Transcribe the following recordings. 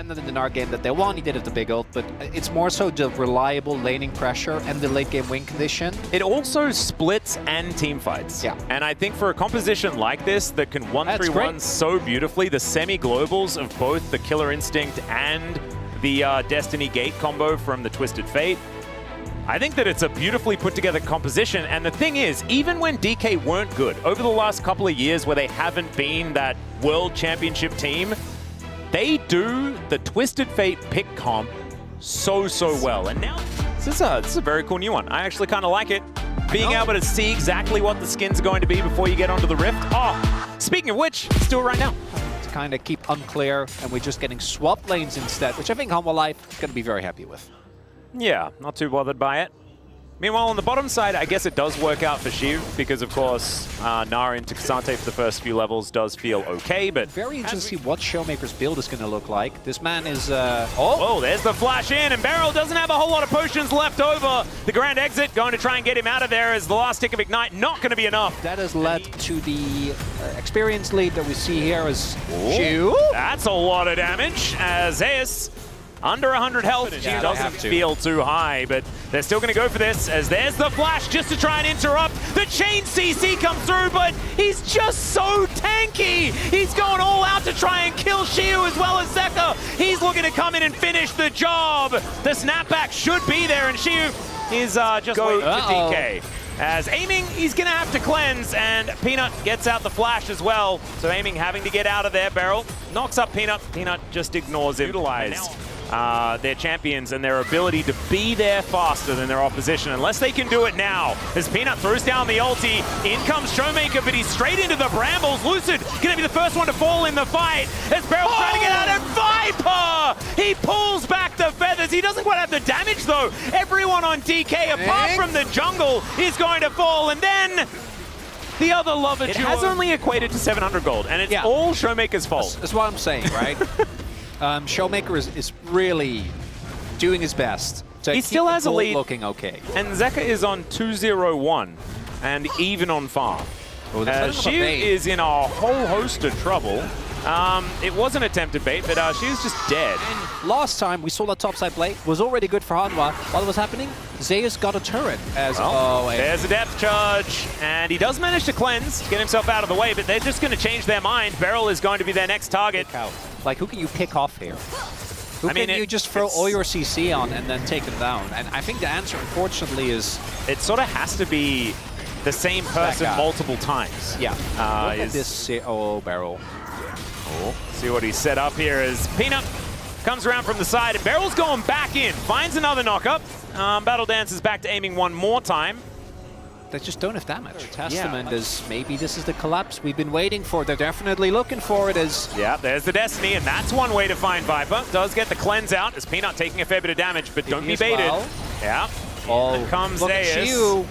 independent in our game that they won. He did it the big ult, but it's more so the reliable laning pressure and the late game win condition. It also splits and team fights. Yeah. And I think for a composition like this that can 1-3-1 so beautifully, the semi-globals of both the Killer Instinct and the Destiny Gate combo from the Twisted Fate, I think that it's a beautifully put together composition. And the thing is, even when DK weren't good, over the last couple of years where they haven't been that World Championship team, they do the Twisted Fate pick comp so well. And now, this is a very cool new one. I actually kind of like it. Being able to see exactly what the skins are going to be before you get onto the Rift. Oh, speaking of which, let's do it right now. To kind of keep unclear, and we're just getting swap lanes instead, which I think Humble Life is going to be very happy with. Yeah, not too bothered by it. Meanwhile, on the bottom side, I guess it does work out for Shiv because, of course, Nara into Kasante for the first few levels does feel okay, but... Very interesting to see what Showmaker's build is going to look like. This man is... Oh, there's the flash in, and Beryl doesn't have a whole lot of potions left over. The grand exit going to try and get him out of there as the last tick of Ignite not going to be enough. That has led to the experience lead that we see here as Shu. That's a lot of damage as Zeus under 100 health. She doesn't feel too high, but they're still going to go for this as there's the flash just to try and interrupt. The chain CC comes through, but he's just so tanky. He's going all out to try and kill Shiu as well as Zeka. He's looking to come in and finish the job. The snapback should be there, and Shiu is just waiting to DK. As aiming, he's going to have to cleanse, and Peanut gets out the flash as well. So aiming having to get out of there. Beryl knocks up Peanut. Peanut just ignores him. Utilize their champions and their ability to be there faster than their opposition, unless they can do it now. As Peanut throws down the ulti, in comes Showmaker, but he's straight into the brambles. Lucid gonna be the first one to fall in the fight as Beryl's trying to get out, and Viper! He pulls back the feathers. He doesn't quite have the damage though. Everyone on DK, apart from the jungle, is going to fall, and then the other lover duo. It has only equated to 700 gold, and it's all Showmaker's fault. That's what I'm saying, right? Showmaker is really doing his best to he still has a lead, looking okay. And Zeka is on 2-0-1 and even on farm. She is in a whole host of trouble. It was an attempted bait, but she was just dead. And last time we saw that topside play was already good for Hanwha. While it was happening, Zeus got a turret. As there's a depth charge, and he does manage to cleanse, get himself out of the way, but they're just going to change their mind. Beryl is going to be their next target. Like, who can you pick off here? Who can you just throw all your CC on and then take them down? And I think the answer, unfortunately, is... It sort of has to be the same person multiple times. Yeah. Look at this... Beryl. See what he's set up here as Peanut comes around from the side, and Beryl's going back in, finds another knockup. Battle Dance is back to aiming one more time. They just don't have damage. Testament is maybe this is the collapse we've been waiting for. They're definitely looking for it as... Yeah, there's the Destiny, and that's one way to find Viper. Does get the cleanse out as Peanut taking a fair bit of damage, but don't be baited. Yeah. Oh, comes look Zeus. at you.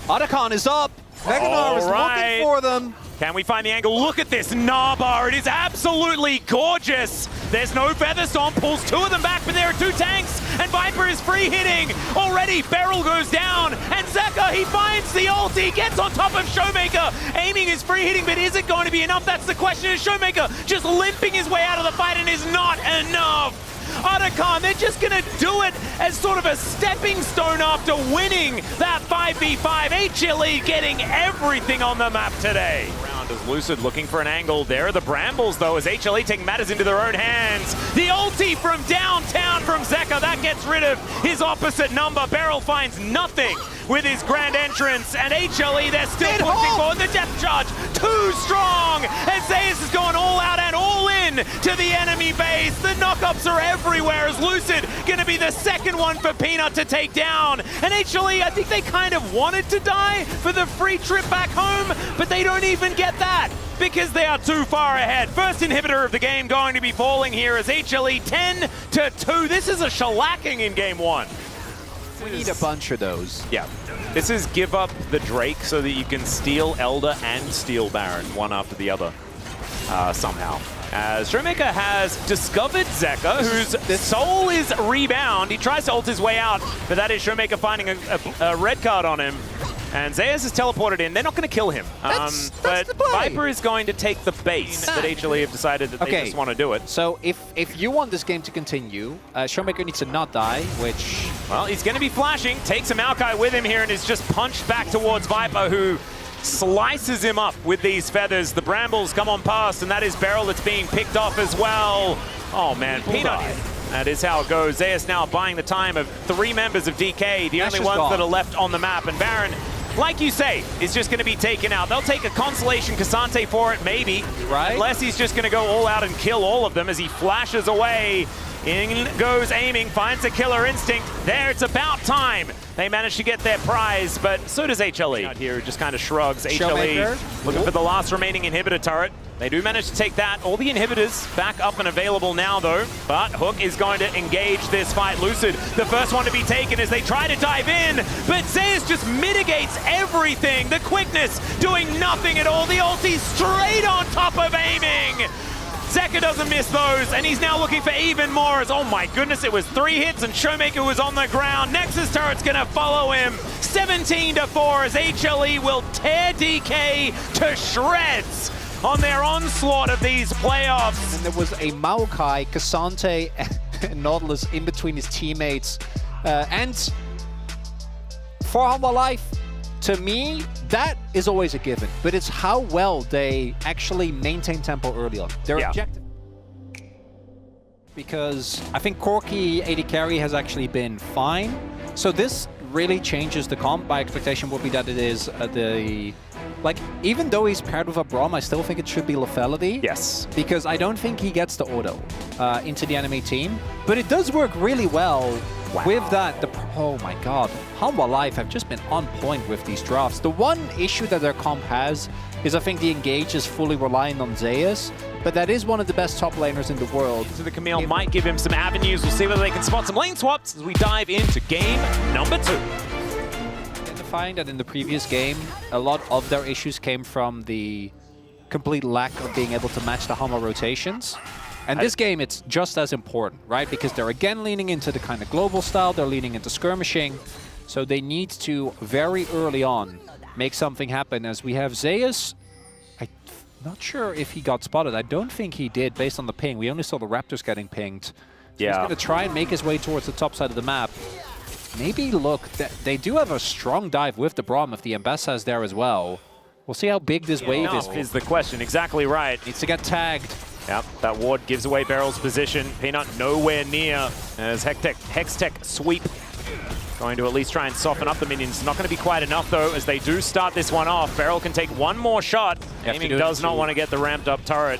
Otacon is up. Meganar is looking for them. Can we find the angle? Look at this Naba. It is absolutely gorgeous. There's no Featherstorm, pulls two of them back, but there are two tanks, and Viper is free hitting. Already, Beryl goes down, and Zeka, he finds the ulti, gets on top of Showmaker. Aiming is free hitting, but is it going to be enough? That's the question. Is Showmaker just limping his way out of the fight, and is not enough? Otacon, they're just going to do it as sort of a stepping stone after winning that 5v5. HLE getting everything on the map today. Round is Lucid looking for an angle. There are the Brambles, though, as HLE take matters into their own hands. The ulti from downtown from Zeka, that gets rid of his opposite number. Beryl finds nothing with his grand entrance, and HLE, they're still pushing forward. The depth charge, too strong, as Zeus is going all out and all in to the enemy base. The knockups are everywhere as Lucid going to be the second one for Peanut to take down. And HLE, I think they kind of wanted to die for the free trip back home, but they don't even get that because they are too far ahead. First inhibitor of the game going to be falling here as HLE 10-2. This is a shellacking in game one. We need a bunch of those. Yeah. This is give up the Drake so that you can steal Elder and steal Baron one after the other somehow. As Showmaker has discovered Zeka, whose soul is rebound. He tries to ult his way out, but that is Showmaker finding a red card on him. And Zeus is teleported in. They're not going to kill him. That's but the play. Viper is going to take the base that HLE have decided that they just want to do it. So if you want this game to continue, Showmaker needs to not die, which... Well, he's going to be flashing, takes a Maokai with him here, and is just punched back towards Viper, who slices him up with these feathers. The brambles come on past, and that is Beryl that's being picked off as well. Oh, man. Peanut. That is how it goes. Zeus now buying the time of 3 members of DK, the only ones that are left on the map. And Baron, like you say, is just going to be taken out. They'll take a Constellation Cassante for it, maybe. Right. Unless he's just going to go all out and kill all of them as he flashes away. In goes aiming, finds a killer instinct. There, it's about time. They managed to get their prize, but so does HLE. Out here, just kind of shrugs. HLE looking for the last remaining inhibitor turret. They do manage to take that. All the inhibitors back up and available now, though. But Hook is going to engage this fight. Lucid, the first one to be taken as they try to dive in. But Zeus just mitigates everything. The quickness doing nothing at all. The ulti straight on top of aiming. Zeka doesn't miss those, and he's now looking for even more as, oh my goodness, it was 3 hits and Showmaker was on the ground. Nexus turret's gonna follow him. 17-4 as HLE will tear DK to shreds on their onslaught of these playoffs. And there was a Maokai, Cassante, and Nautilus in between his teammates. And for Humble Life, to me, that is always a given, but it's how well they actually maintain tempo early on. Their objective. Because I think Corki AD carry has actually been fine. So this really changes the comp. My expectation would be that it is even though he's paired with a Braum, I still think it should be lethality. Yes. Because I don't think he gets the auto into the enemy team. But it does work really well. Wow. With that, oh my god, Humble Life have just been on point with these drafts. The one issue that their comp has is I think the engage is fully relying on Zeus, but that is one of the best top laners in the world. So the Camille might give him some avenues. We'll see whether they can spot some lane swaps as we dive into game number 2. Identifying that in the previous game, a lot of their issues came from the complete lack of being able to match the Humble rotations. And this game, it's just as important, right? Because they're again leaning into the kind of global style, they're leaning into skirmishing. So they need to, very early on, make something happen. As we have Zeus, I'm not sure if he got spotted. I don't think he did, based on the ping. We only saw the Raptors getting pinged. So he's going to try and make his way towards the top side of the map. Maybe look, they do have a strong dive with the Braum if the Ambassador's there as well. We'll see how big this wave is the question. Exactly right. Needs to get tagged. Yep, that ward gives away Beryl's position. Peanut nowhere near as Hextech sweep. Going to at least try and soften up the minions. Not going to be quite enough, though, as they do start this one off. Beryl can take one more shot. Aiming does not want to get the ramped up turret.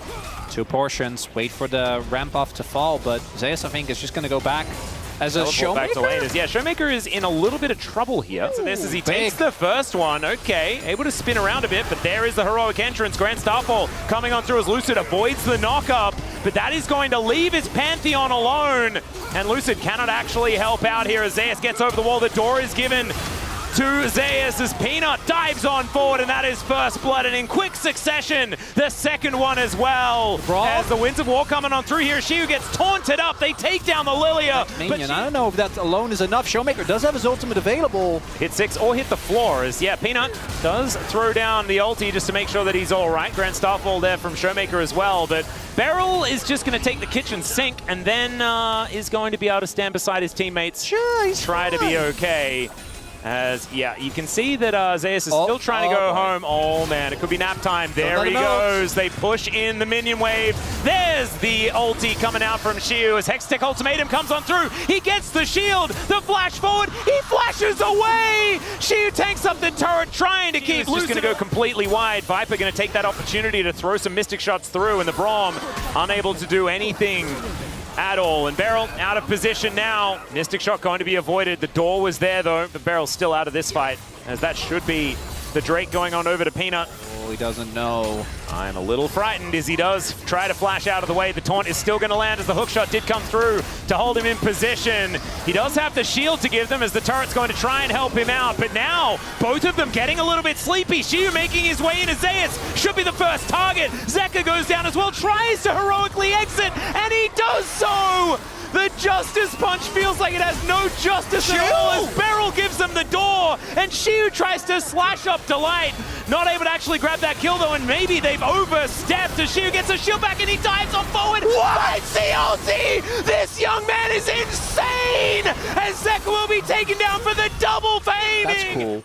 2 portions. Wait for the ramp off to fall, but Zeus, I think, is just going to go back. As a Showmaker? Yeah, Showmaker is in a little bit of trouble here. So this as he takes the first one. Okay, able to spin around a bit, but there is the heroic entrance. Grand Starfall coming on through as Lucid avoids the knock-up, but that is going to leave his Pantheon alone. And Lucid cannot actually help out here as Zeus gets over the wall. The door is given to Zeus as Peanut dives on forward, and that is first blood, and in quick succession, the second one as well. As the Winds of War coming on through here, Shiu gets taunted up, they take down the Lilia. Minion, I don't know if that alone is enough. Showmaker does have his ultimate available. Hit 6 or hit the floor as, Peanut does throw down the ulti just to make sure that he's all right. Grand Starfall there from Showmaker as well, but Beryl is just going to take the kitchen sink and then is going to be able to stand beside his teammates, try to be okay. As, you can see that Zeus is still trying to go home. Oh, man, it could be nap time. There he goes. They push in the minion wave. There's the ulti coming out from Shiu as Hextech Ultimatum comes on through. He gets the shield. The flash forward. He flashes away. Shiu tanks up the turret, trying to keep Lucid. Just going to go completely wide. Viper going to take that opportunity to throw some Mystic Shots through, and the Braum unable to do anything at all. And Beryl out of position now. Mystic Shot going to be avoided. The door was there, though, but Beryl's still out of this fight, as that should be the Drake going on over to Peanut. Oh, he doesn't know. I'm a little frightened as he does try to flash out of the way. The taunt is still going to land as the hook shot did come through to hold him in position. He does have the shield to give them as the turret's going to try and help him out. But now, both of them getting a little bit sleepy. Shiu making his way into Zeus. Should be the first target. Zeka goes down as well, tries to heroically exit, and he does so! The Justice Punch feels like it has no justice at all as Beryl gives them the door, and Shiu tries to slash up Delight. Not able to actually grab that kill though, and maybe they've overstepped as Shiu gets a shield back and he dives on forward. What? CLT! This young man is insane! And Zeka will be taken down for the double for aiming! That's cool.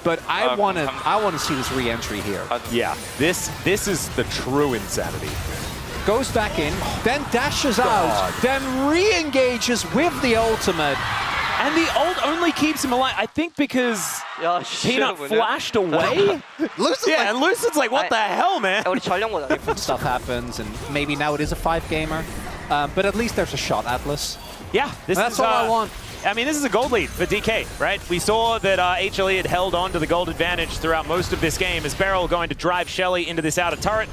But I want to see this re-entry here. Yeah, this is the true insanity. Goes back in, then dashes out, then re-engages with the ultimate. And the ult only keeps him alive, I think because Peanut flashed away? And Lucid's like, what the hell, man? Different stuff happens, and maybe now it is a 5-gamer. But at least there's a shot, Atlas. Yeah, that's all I want. I mean, this is a gold lead for DK, right? We saw that HLE had held on to the gold advantage throughout most of this game as Beryl going to drive Shelly into this outer turret.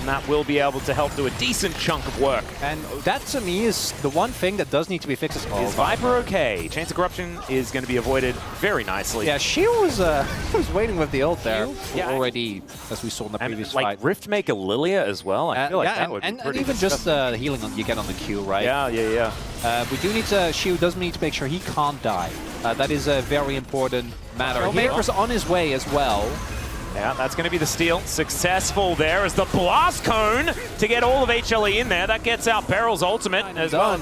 And that will be able to help do a decent chunk of work. And that, to me, is the one thing that does need to be fixed. Is Viper okay? Chance of corruption is going to be avoided very nicely. Yeah, she was waiting with the ult there already, as we saw in the previous fight. Like Riftmaker Lilia as well. I feel like that would be pretty and even just the healing you get on the Q, right? Yeah. We do need to. Shiu does need to make sure he can't die. That is a very important matter. Maker's on his way as well. Yeah, that's going to be the steal. Successful there as the blast cone to get all of HLE in there. That gets out Beryl's ultimate as well.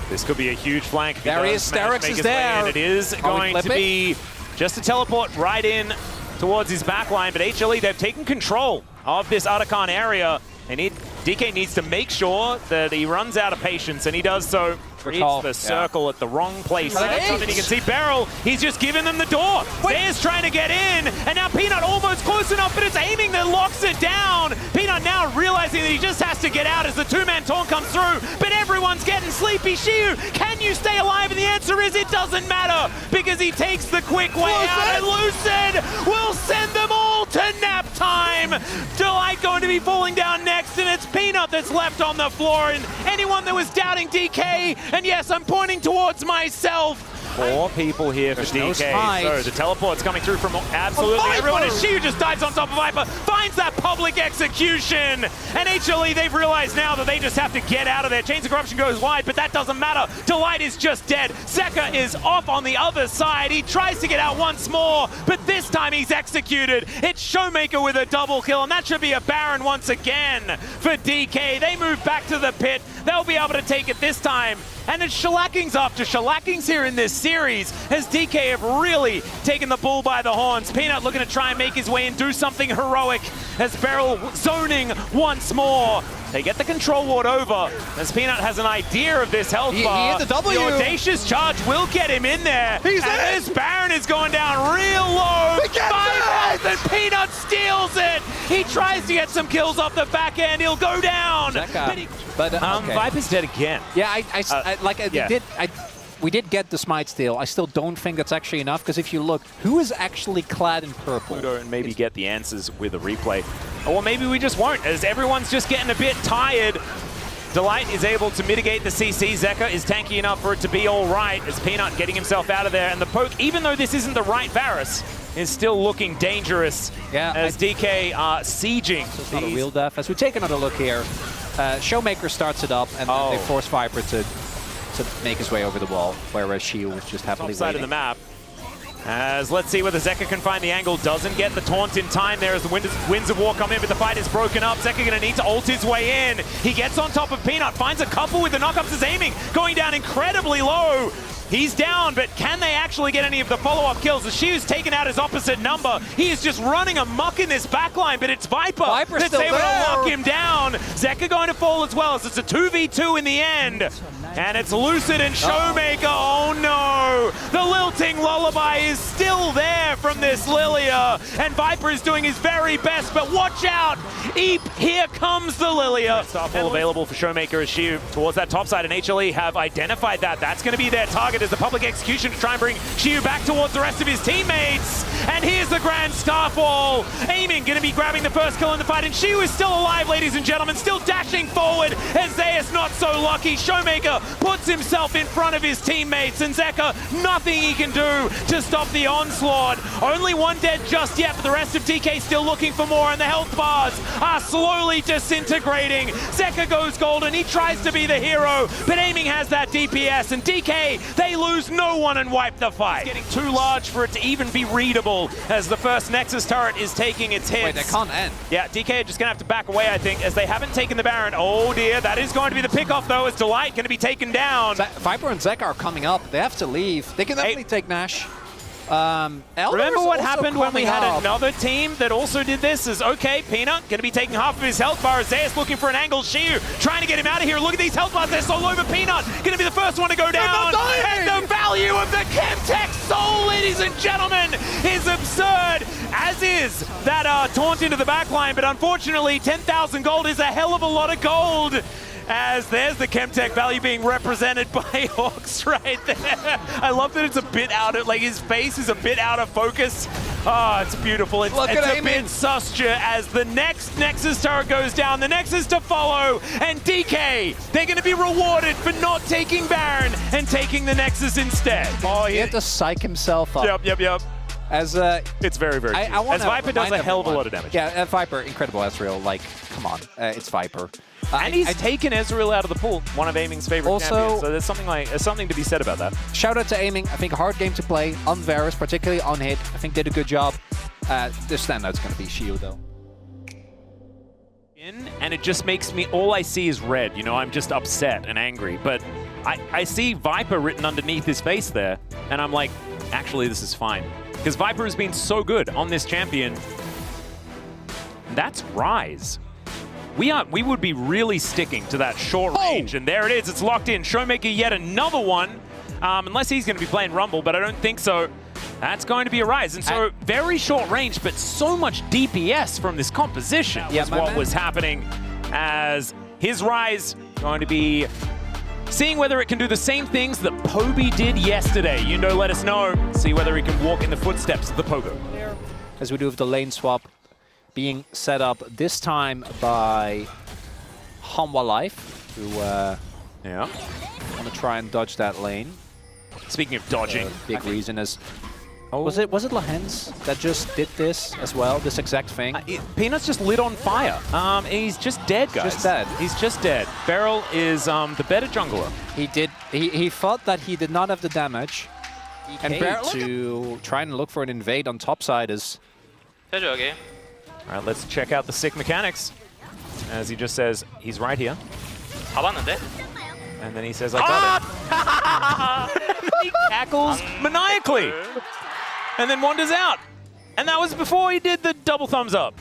This could be a huge flank. There he is. Sterix is there. It is going to be just a teleport right in towards his backline. But HLE, they've taken control of this Arakan area. DK needs to make sure that he runs out of patience, and he does so. Creates the circle at the wrong place. That's something you can see. Beryl, he's just giving them the door. There's trying to get in, and now Peanut almost close enough, but it's aiming that locks it down. Peanut now realizing that he just has to get out as the two-man taunt comes through, but everyone's getting sleepy. Shiu, can you stay alive? And the answer is it doesn't matter, because he takes the quick way out, and Lucid will send them all to nap time. Delight going to be falling down next, and it's Peanut that's left on the floor, and anyone that was doubting DK, and yes, I'm pointing towards myself. 4 people here for DK. So the teleport's coming through from absolutely everyone. And Shiu just dives on top of Viper, finds that public execution. And HLE, they've realized now that they just have to get out of there. Chains of Corruption goes wide, but that doesn't matter. Delight is just dead. Zeka is off on the other side. He tries to get out once more, but this time he's executed. It's Showmaker with a double kill, and that should be a Baron once again for DK. They move back to the pit. They'll be able to take it this time. And it's shellackings after shellackings here in this series as DK have really taken the bull by the horns. Peanut looking to try and make his way and do something heroic as Beryl zoning once more. They get the control ward over as Peanut has an idea of this health bar. He hit the W. The audacious charge will get him in there. He's in. This Baron is going down real low. 5 health and Peanut steals it. He tries to get some kills off the back end. He'll go down. But Viper's dead again. Yeah, we did get the smite steal. I still don't think that's actually enough, because if you look, who is actually clad in purple? And maybe get the answers with a replay. Or maybe we just won't, as everyone's just getting a bit tired. Delight is able to mitigate the CC. Zeka is tanky enough for it to be all right, as Peanut getting himself out of there. And the poke, even though this isn't the right Varus, is still looking dangerous as DK are sieging. So it's not a real death. As we take another look here, Showmaker starts it up, and then they force Viper to make his way over the wall, whereas Shiu was just happily side of the map. As let's see whether Zeka can find the angle. Doesn't get the taunt in time there as the Winds of War come in, but the fight is broken up. Zeka going to need to ult his way in. He gets on top of Peanut, finds a couple with the knockups, is aiming, going down incredibly low. He's down, but can they actually get any of the follow-up kills? As Shiu's taken out his opposite number. He is just running amok in this backline, but it's Viper that's able to lock him down. Zeka going to fall as well, as it's a 2v2 in the end. And it's Lucid and Showmaker. Oh no! The lilting lullaby is still there from this Lilia. And Viper is doing his very best, but watch out! Eep, here comes the Lilia. Starfall available for Showmaker as Shiu towards that top side, and HLE have identified that. That's going to be their target. target as the public execution to try and bring Shiu back towards the rest of his teammates. And here's the grand starfall. Aiming going to be grabbing the first kill in the fight, and Shiu is still alive, ladies and gentlemen, still dashing forward as Zeus not so lucky. Showmaker puts himself in front of his teammates, and Zeka, nothing he can do to stop the onslaught. Only one dead just yet, but the rest of DK still looking for more, and the health bars are slowly disintegrating. Zeka goes golden, he tries to be the hero, but Aiming has that DPS, and DK, they lose no one and wipe the fight. It's getting too large for it to even be readable as the first Nexus turret is taking its hits. Wait, they can't end. Yeah, DK are just going to have to back away, I think, as they haven't taken the Baron. Oh dear, that is going to be the pickoff though, as Delight going to be taken down. Viper and Zeka are coming up. They have to leave. They can definitely take Nash. Remember what happened when we had another team that also did this? Is okay, Peanut going to be taking half of his health bar. Zeus looking for an angle. Shiu trying to get him out of here. Look at these health bars. They're so low, but Peanut going to be the first one to go down. And the value of the Chemtech Soul, ladies and gentlemen, is absurd. As is that taunt into the backline, but unfortunately 10,000 gold is a hell of a lot of gold. As there's the Chemtech value being represented by Hawks right there. I love that it's a bit out of, like his face is a bit out of focus. Oh, it's beautiful. It's a bit Susture as the next Nexus turret goes down. The Nexus to follow, and DK, they're going to be rewarded for not taking Baron and taking the Nexus instead. Oh, he had to psych himself up. Yep. As it's very, very cute. As Viper does a hell of a lot of damage. Yeah, Viper, incredible Ezreal. Like, come on, it's Viper. And he's taken Ezreal out of the pool, one of Aiming's favorite champions. So there's something to be said about that. Shout out to Aiming. I think a hard game to play on Varus, particularly on hit. I think did a good job. The standout's going to be Shiu though. And it just makes me, all I see is red. You know, I'm just upset and angry. But I see Viper written underneath his face there, and I'm like, actually, this is fine. Because Viper has been so good on this champion. That's Rise. We would be really sticking to that short range, and there it is. It's locked in. Showmaker yet another one, unless he's going to be playing Rumble, but I don't think so. That's going to be a Rise, and so very short range, but so much DPS from this composition was what was happening as his Rise going to be seeing whether it can do the same things that Poby did yesterday. You know, let us know. See whether he can walk in the footsteps of the Pogo. As we do with the lane swap being set up this time by Hanwha Life, who want to try and dodge that lane. Speaking of dodging, big reason is was it Lahens that just did this as well, this exact thing? Peanut's just lit on fire. He's just dead, guys. Just dead. He's just dead. Beryl is the better jungler. He thought that he did not have the damage, and to try and look for an invade on top side is. Seja, okay. All right, let's check out the sick mechanics. As he just says, he's right here. 가봤는데? And then he says, I got it. He cackles maniacally. And then wanders out. And that was before he did the double thumbs up.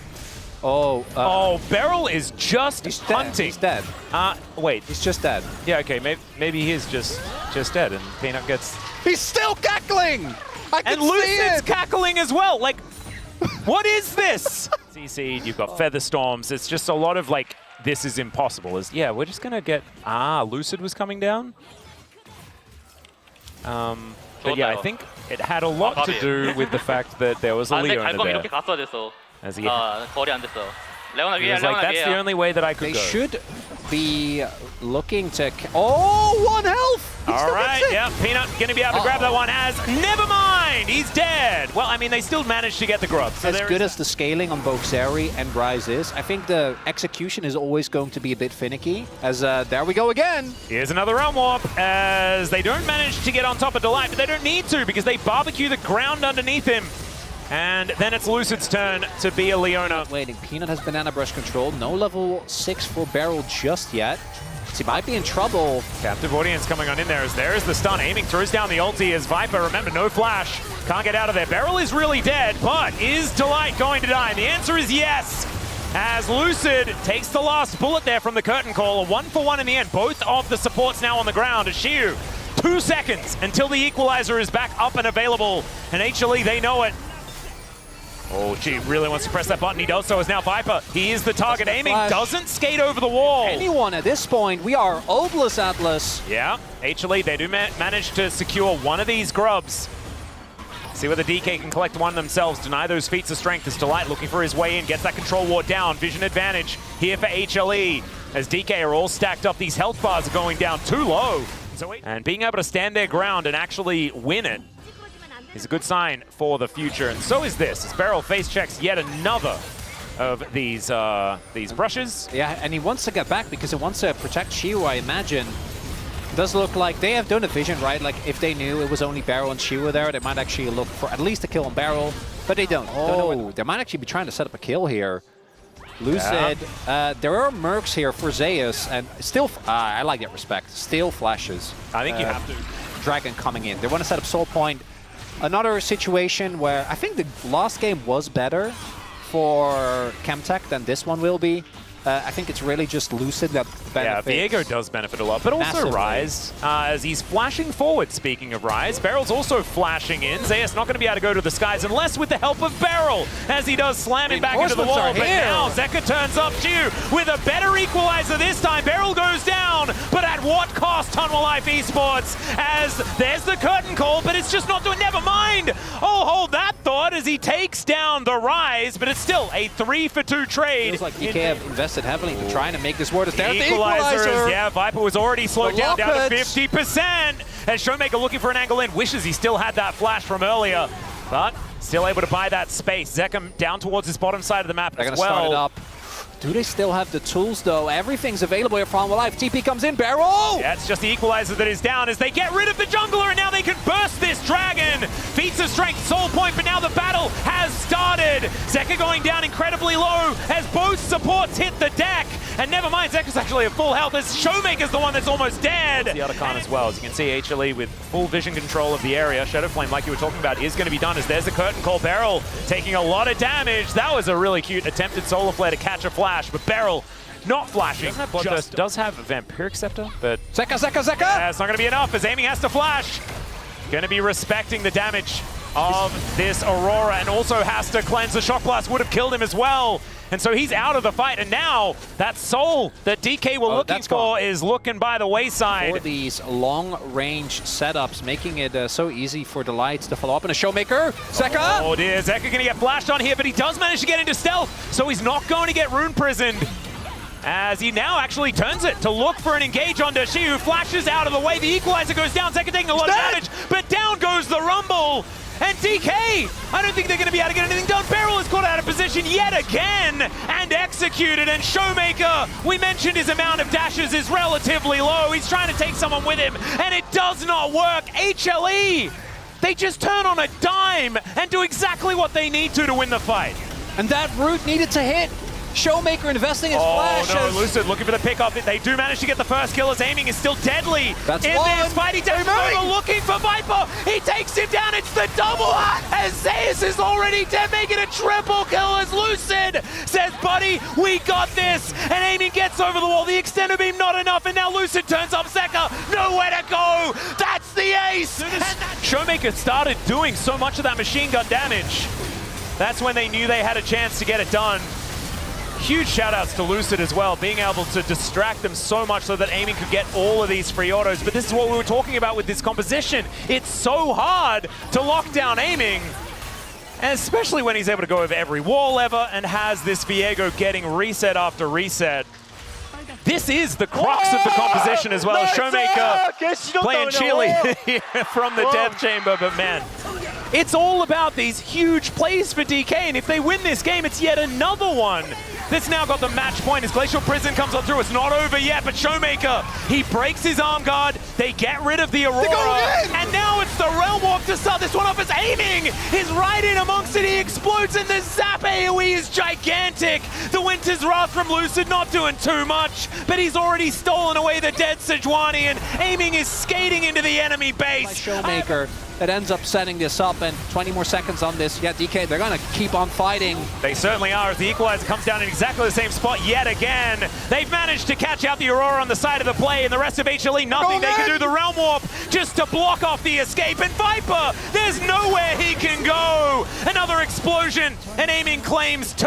Oh, Beryl is just hunting. He's dead. Wait. He's just dead. Yeah, okay, maybe he is just dead, and Peanut gets... He's still cackling! I can see Lucid's it! cackling as well. Like, what is this? CC, you've got Feather Storms. It's just a lot of, like, this is impossible. Yeah, we're just going to get... Lucid was coming down. But yeah, I think it had a lot to do with the fact that there was a Leona there. As he was like, that's the only way that I could go. They should be looking to... Oh, 1 health! All right, yeah, Peanut going to be able to grab that one as... Never mind, he's dead! Well, I mean, they still managed to get the grub. So as good as the scaling on both Zeri and Rise is, I think the execution is always going to be a bit finicky. As there we go again! Here's another Realm Warp, as they don't manage to get on top of Delight, but they don't need to because they barbecue the ground underneath him. And then it's Lucid's turn to be a Leona. Waiting, Peanut has Banana Brush control. No level 6 for Beryl just yet. So he might be in trouble. Captive Audience coming on in there as there is the stun. Aiming throws down the ulti as Viper. Remember, no flash. Can't get out of there. Beryl is really dead, but is Delight going to die? And the answer is yes. As Lucid takes the last bullet there from the curtain call. A 1-for-1 in the end. Both of the supports now on the ground. As Shiu, 2 seconds until the equalizer is back up and available. And HLE, they know it. Oh, Gee really wants to press that button. He does so as now Viper. He is the target. Aiming flash. doesn't skate over the wall. Anyone at this point, we are hopeless, Atlas. Yeah, HLE, they do manage to secure one of these grubs. See whether DK can collect one themselves. Deny those feats of strength as Delight looking for his way in. Gets that control ward down. Vision advantage here for HLE. As DK are all stacked up, these health bars are going down too low. And being able to stand their ground and actually win it is a good sign for the future. And so is this, as Beryl face checks yet another of these brushes. Yeah, and he wants to get back because he wants to protect Shiu, I imagine. It does look like they have done a vision, right? Like, if they knew it was only Beryl and Shiu there, they might actually look for at least a kill on Beryl, but they don't. Oh, they might actually be trying to set up a kill here. Lucid, there are mercs here for Zeus, and still, I like that respect. Still flashes. I think you have to. Dragon coming in. They want to set up Soul Point. Another situation where I think the last game was better for Chemtech than this one will be. I think it's really just Lucid that benefits. Yeah, Viego does benefit a lot, but also massively. Rise, as he's flashing forward, speaking of Rise. Beryl's also flashing in. Zeus not going to be able to go to the skies unless with the help of Beryl, as he does slamming back into the wall. But now Zeka turns up Shiu with a better equalizer this time. Beryl goes down, but at what cost, Tunnel Life Esports? As there's the curtain call, but it's just not doing, never mind. Oh, hold that thought as he takes down the Rise, but it's still a 3-for-2 trade. Feels like DK have invested heavily into trying to make this work. There, the equalizers, yeah, Viper was already slowed down to 50%. And Showmaker looking for an angle in, wishes he still had that flash from earlier, but still able to buy that space. Zekem down towards his bottom side of the map They're as gonna well. start it up. Do they still have the tools, though? Everything's available here from Life. TP comes in, Beryl! Yeah, it's just the equalizer that is down as they get rid of the jungler, and now they can burst this dragon. Feats of strength, Soul Point, but now the battle has started. Zeka going down incredibly low as both supports hit the deck. And never mind, Zeka's actually at full health as Showmaker's the one that's almost dead. The other Khan as well. As you can see, HLE with full vision control of the area. Shadow Flame, like you were talking about, is going to be done as there's a curtain call. Beryl taking a lot of damage. That was a really cute attempted solar flare to catch a flash, but Beryl not flashing. Does have a Vampiric Scepter, but Zeka! yeah, it's not going to be enough as aiming has to flash. Going to be respecting the damage of this Aurora and also has to cleanse. The Shock Blast would have killed him as well. And so he's out of the fight, and now that soul that DK were looking for is looking by the wayside. For these long-range setups, making it so easy for the Lights to follow up. And a Showmaker, Zeka! Oh dear, Zeka going to get flashed on here, but he does manage to get into stealth, so he's not going to get rune prisoned. As he now actually turns it to look for an engage on Dashi, who flashes out of the way. The equalizer goes down, Zeka taking a lot of damage, but down goes the Rumble. And DK, I don't think they're going to be able to get anything done. Beryl is caught out of position yet again and executed. And Showmaker, we mentioned his amount of dashes is relatively low. He's trying to take someone with him, and it does not work. HLE, they just turn on a dime and do exactly what they need to win the fight. And that root needed to hit. Showmaker investing his flash. Oh no, Lucid looking for the pickup. They do manage to get the first kill as aiming is still deadly. That's in this fight. He takes over looking for Viper. He takes him down. It's the double as Zeus is already dead, making a triple kill as Lucid says, buddy, we got this. And aiming gets over the wall. The extended beam not enough. And now Lucid turns up Zeka. Nowhere to go. That's the ace. And Showmaker started doing so much of that machine gun damage. That's when they knew they had a chance to get it done. Huge shout-outs to Lucid as well, being able to distract them so much so that aiming could get all of these free autos. But this is what we were talking about with this composition. It's so hard to lock down aiming, and especially when he's able to go over every wall ever and has this Viego getting reset after reset. This is the crux of the composition as well. Showmaker playing Chile from the death chamber, but man, it's all about these huge plays for DK, and if they win this game, it's yet another one that's now got the match point as Glacial Prison comes on through. It's not over yet, but Showmaker, he breaks his arm guard, they get rid of the Aurora, and now it's the Realm Walk to start this one off as aiming is right in amongst it. He explodes, and the Zap AoE is gigantic. The Winter's Wrath from Lucid not doing too much, but he's already stolen away the dead Sejuani, and aiming is skating into the enemy base. Showmaker that ends up setting this up, and 20 more seconds on this. Yeah, DK, they're gonna keep on fighting. They certainly are, as the equalizer comes down in exactly the same spot yet again. They've managed to catch out the Aurora on the side of the play, and the rest of HLE, nothing. They can do the Realm Warp. just to block off the escape. And Viper, there's nowhere he can go. Another explosion, and aiming claims 2.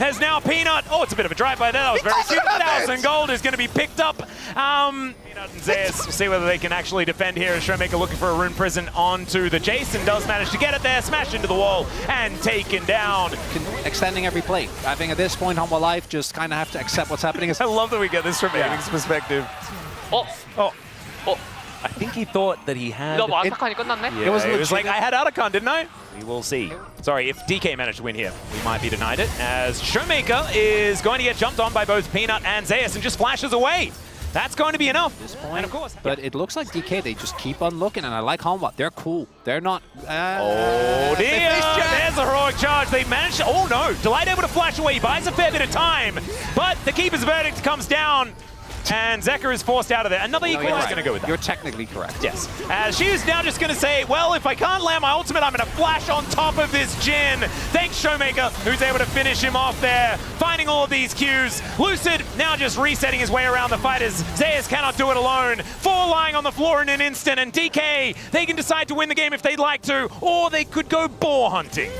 As now Peanut, oh, it's a bit of a drive by there. That was very 2,000 gold is going to be picked up. Peanut and Zayas will see whether they can actually defend here. Showmaker looking for a rune prison onto the Jason, does manage to get it there, smashed into the wall and taken down. Extending every play. I think at this point, Humble Life just kind of have to accept what's happening. I love that we get this from Aiming's perspective. I think he thought that he had... 이거 뭐 아타칸이 끝났네? Yeah, it was like, I had Atacon, didn't I? We will see. Sorry, if DK managed to win here, we might be denied it, as Showmaker is going to get jumped on by both Peanut and Zayas and just flashes away. That's going to be enough. This point, and of course, but it looks like DK, they just keep on looking, and I like Humble. They're cool. They're not... oh dear, there's a heroic charge. They managed to... Oh no, Delight able to flash away. He buys a fair bit of time, but the Keeper's verdict comes down. And Zeka is forced out of there. Another equalizer is going to go with that. You're technically correct. Yes. She's now just going to say, well, if I can't land my ultimate, I'm going to flash on top of this Jhin. Thanks, Showmaker, who's able to finish him off there. Finding all of these Qs. Lucid now just resetting his way around the fighters. Zayas cannot do it alone. 4 lying on the floor in an instant. And DK, they can decide to win the game if they'd like to, or they could go boar hunting.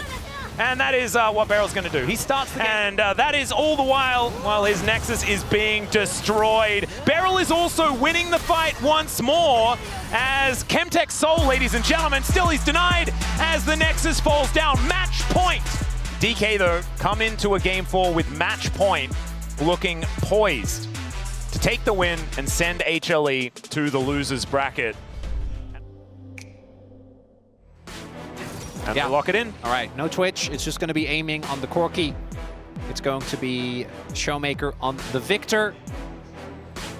And that is what Beryl's going to do. He starts the game. And that is all the while his Nexus is being destroyed. Beryl is also winning the fight once more as Chemtech Soul, ladies and gentlemen, still he's denied as the Nexus falls down. Match point. DK, though, come into a Game 4 with match point looking poised to take the win and send HLE to the losers bracket. And they lock it in. All right, no Twitch. It's just going to be aiming on the Corki. It's going to be Showmaker on the Victor.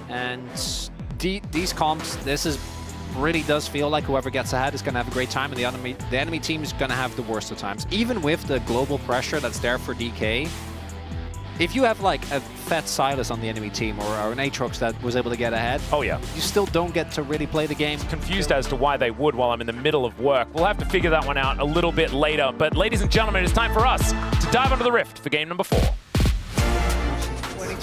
And these comps, really does feel like whoever gets ahead is going to have a great time, and the enemy team is going to have the worst of times. Even with the global pressure that's there for DK, if you have like a fat Silas on the enemy team or an Aatrox that was able to get ahead, you still don't get to really play the game. Confused as to why they would while I'm in the middle of work. We'll have to figure that one out a little bit later. But ladies and gentlemen, it's time for us to dive onto the Rift for game number 4.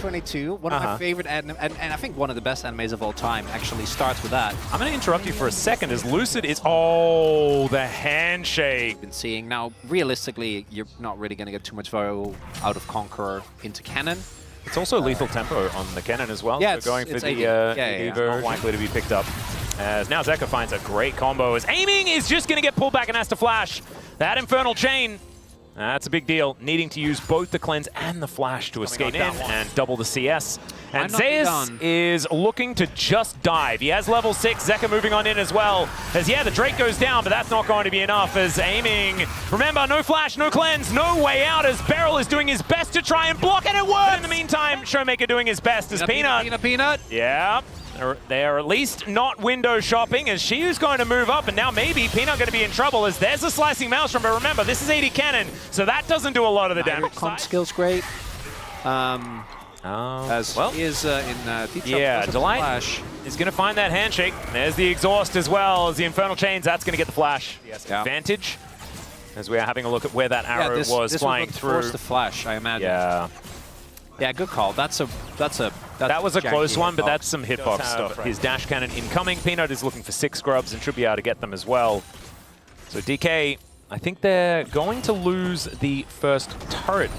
2022, one of my favorite and I think one of the best animes of all time actually starts with that. I'm going to interrupt you for a second as Lucid is... Oh, the handshake. Been seeing now, realistically, you're not really going to get too much value out of Conqueror into Cannon. It's also lethal tempo on the Cannon as well. Yeah, so going for the Eaver, not likely to be picked up. As now Zeka finds a great combo as aiming is just going to get pulled back and has to flash. That Infernal Chain, that's a big deal. Needing to use both the cleanse and the flash to escape in and double the CS. And Zayas is looking to just dive. He has level 6, Zeka moving on in as well. As the Drake goes down, but that's not going to be enough as aiming. Remember, no flash, no cleanse, no way out as Beryl is doing his best to try and block, and it works! In the meantime, Showmaker doing his best as Peanut. Yeah. They are at least not window shopping as she is going to move up, and now maybe Peanut going to be in trouble as there's a slicing maelstrom, but remember, this is 80 Cannon, so that doesn't do a lot of the damage. Comp skill's great. As well, he is in Delight is going to find that handshake. There's the exhaust as well as the Infernal Chains. That's going to get the flash. Yes, advantage as we are having a look at where that arrow was flying through. Force the flash, I imagine. Yeah, good call. That was a close one, but that's some hitbox stuff. His dash cannon incoming. Peanut is looking for 6 grubs and should be able to get them as well. So DK, I think they're going to lose the first turret.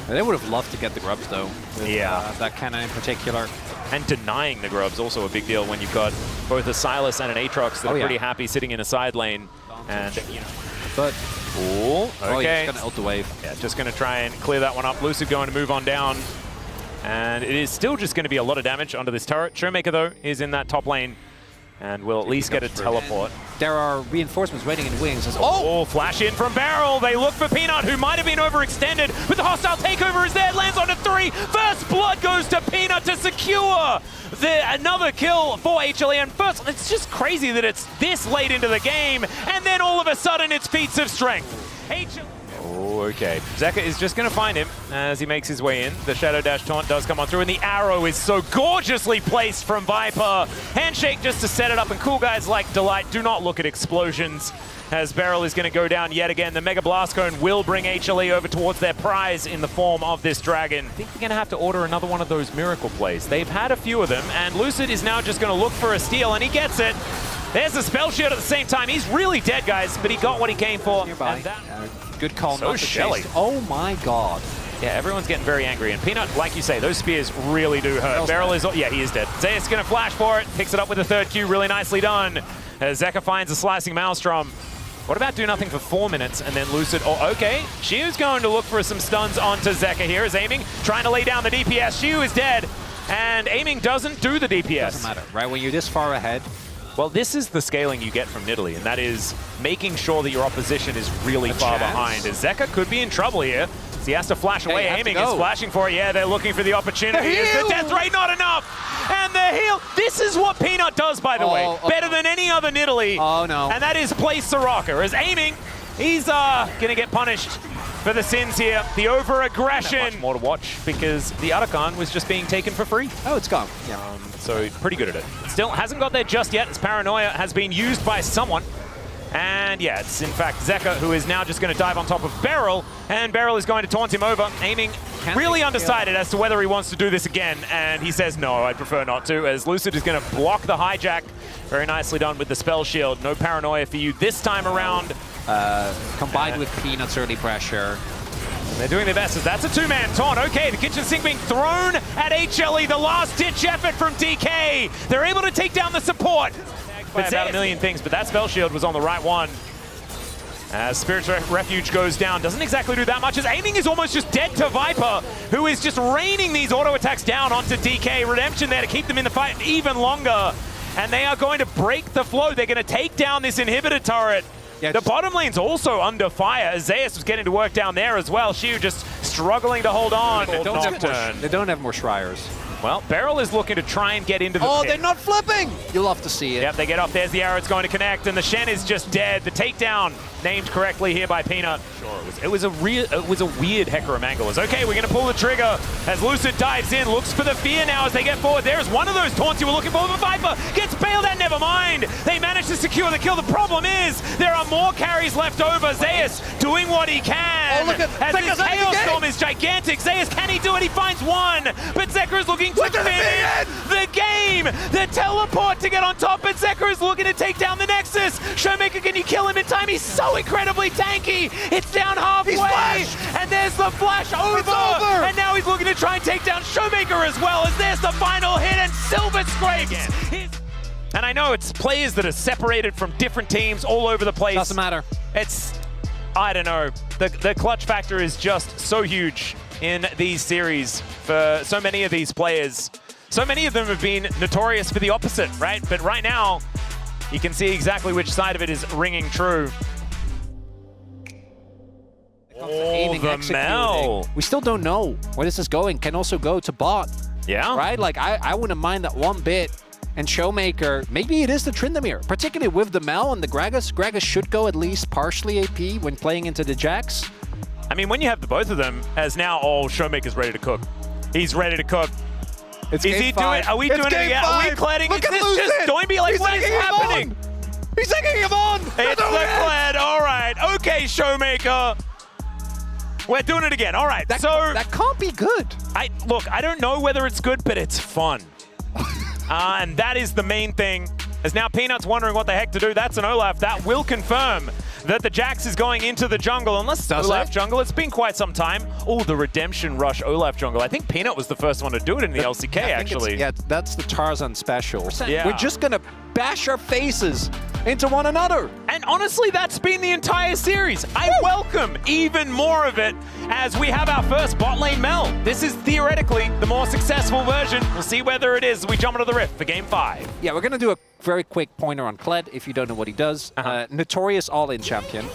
They would have loved to get the grubs though. With, that cannon in particular. And denying the grubs also a big deal when you've got both a Silas and an Aatrox that are pretty happy sitting in a side lane. And but okay. He's gonna ult the wave. Yeah, just gonna try and clear that one up. Lucid going to move on down. And it is still just going to be a lot of damage onto this turret. Showmaker, though, is in that top lane and will at least get a teleport. There are reinforcements waiting in wings. Flash in from Beryl. They look for Peanut, who might have been overextended, but the hostile takeover is there. Lands onto 3. First blood goes to Peanut to secure another kill for HLE. And first, it's just crazy that it's this late into the game, and then all of a sudden it's feats of strength. Okay. Zeka is just going to find him as he makes his way in. The Shadow Dash taunt does come on through, and the arrow is so gorgeously placed from Viper. Handshake just to set it up, and cool guys like Delight do not look at explosions as Beryl is going to go down yet again. The Mega Blast Cone will bring HLE over towards their prize in the form of this dragon. I think they're going to have to order another one of those miracle plays. They've had a few of them, and Lucid is now just going to look for a steal, and he gets it. There's the spell shield at the same time. He's really dead, guys, but he got what he came for. Nearby. Good call. So not to Shelly. chase. Oh my god. Yeah, everyone's getting very angry. And Peanut, like you say, those spears really do hurt. Beryl is, yeah, he is dead. Zeus going to flash for it. Picks it up with the third Q. Really nicely done. As Zeka finds a slicing maelstrom. What about do nothing for 4 minutes and then Lucid? Oh, okay. Shiu's going to look for some stuns onto Zeka here. Is aiming, trying to lay down the DPS. Shiu is dead. And aiming doesn't do the DPS. Doesn't matter, right? When you're this far ahead. Well, this is the scaling you get from Nidalee, and that is making sure that your opposition is really far behind. As Zeka could be in trouble here. So he has to flash away. Aiming is flashing for it. Yeah, they're looking for the opportunity. Is the death rate not enough? And the heal. This is what Peanut does, by the way. Better than any other Nidalee. Oh, no. And that is play Soraka. As aiming, he's going to get punished for the sins here. The over-aggression. Not much more to watch because the Arakan was just being taken for free. Oh, it's gone. Yeah. So pretty good at it. Still hasn't got there just yet. His paranoia has been used by someone. And yeah, it's in fact Zeka who is now just going to dive on top of Beryl, and Beryl is going to taunt him over, aiming really undecided as to whether he wants to do this again, and he says no, I'd prefer not to, as Lucid is going to block the hijack. Very nicely done with the spell shield. No paranoia for you this time around. Combined with Peanut's early pressure. They're doing their best as that's a two-man taunt. Okay, the kitchen sink being thrown at HLE, the last-ditch effort from DK. They're able to take down the support. By about a million things, but that spell shield was on the right one. As Spirit's Refuge goes down, doesn't exactly do that much, as aiming is almost just dead to Viper, who is just raining these auto attacks down onto DK. Redemption there to keep them in the fight even longer. And they are going to break the flow. They're going to take down this inhibitor turret. Yeah, the bottom lane's also under fire, as Zeus was getting to work down there as well. Shiu just struggling to hold on. They don't have more Shriers. Well, Beryl is looking to try and get into the pit. They're not flipping! You'll love to see it. Yep, they get off. There's the arrow. It's going to connect, and the Shen is just dead. The takedown, named correctly here by Peanut. Sure, it was a weird Hecarim. Okay, we're going to pull the trigger as Lucid dives in, looks for the fear now as they get forward. There's one of those taunts you were looking for, but Viper gets bailed out. Never mind. They manage to secure the kill. The problem is there are more carries left over. Zeus doing what he can. Oh, look at as this Hail Storm is gigantic. Zeus, can he do it? He finds one, but Zeka is looking to finish the game. The teleport to get on top, but Zeka is looking to take down the Nexus. Showmaker, can you kill him in time? He's so incredibly tanky. It's down halfway, and there's the flash over. And now he's looking to try and take down Showmaker as well, as there's the final hit, and Silver scrapes. And I know it's players that are separated from different teams all over the place. Doesn't matter. It's, I don't know. The clutch factor is just so huge in these series for so many of these players. So many of them have been notorious for the opposite, right? But right now, you can see exactly which side of it is ringing true. Oh, the Mel. We still don't know where this is going. Can also go to bot. Yeah. Right? Like, I wouldn't mind that one bit. And Showmaker, maybe it is the Tryndamere, particularly with the Mel and the Gragas. Gragas should go at least partially AP when playing into the Jax. I mean, when you have the both of them, as now, Showmaker's ready to cook. He's ready to cook. Is he doing? Are we doing it again? Are we clearing? Is this just Doinby? Like, what is happening? He's taking him on! It's the Kled. All right. Okay, Showmaker. We're doing it again. All right. That can't be good. Look, I don't know whether it's good, but it's fun. And that is the main thing. As now Peanut's wondering what the heck to do. That's an Olaf. That will confirm that the Jax is going into the jungle. Unless Olaf jungle, it's been quite some time. Oh, the Redemption Rush Olaf jungle. I think Peanut was the first one to do it in the LCK, actually. Yeah, that's the Tarzan special. Yeah. We're just going to bash our faces into one another. And honestly, that's been the entire series. I welcome even more of it as we have our first bot lane Mel. This is theoretically the more successful version. We'll see whether it is as we jump into the Rift for Game 5. Yeah, we're going to do a very quick pointer on Kled, if you don't know what he does. Notorious all-in champion.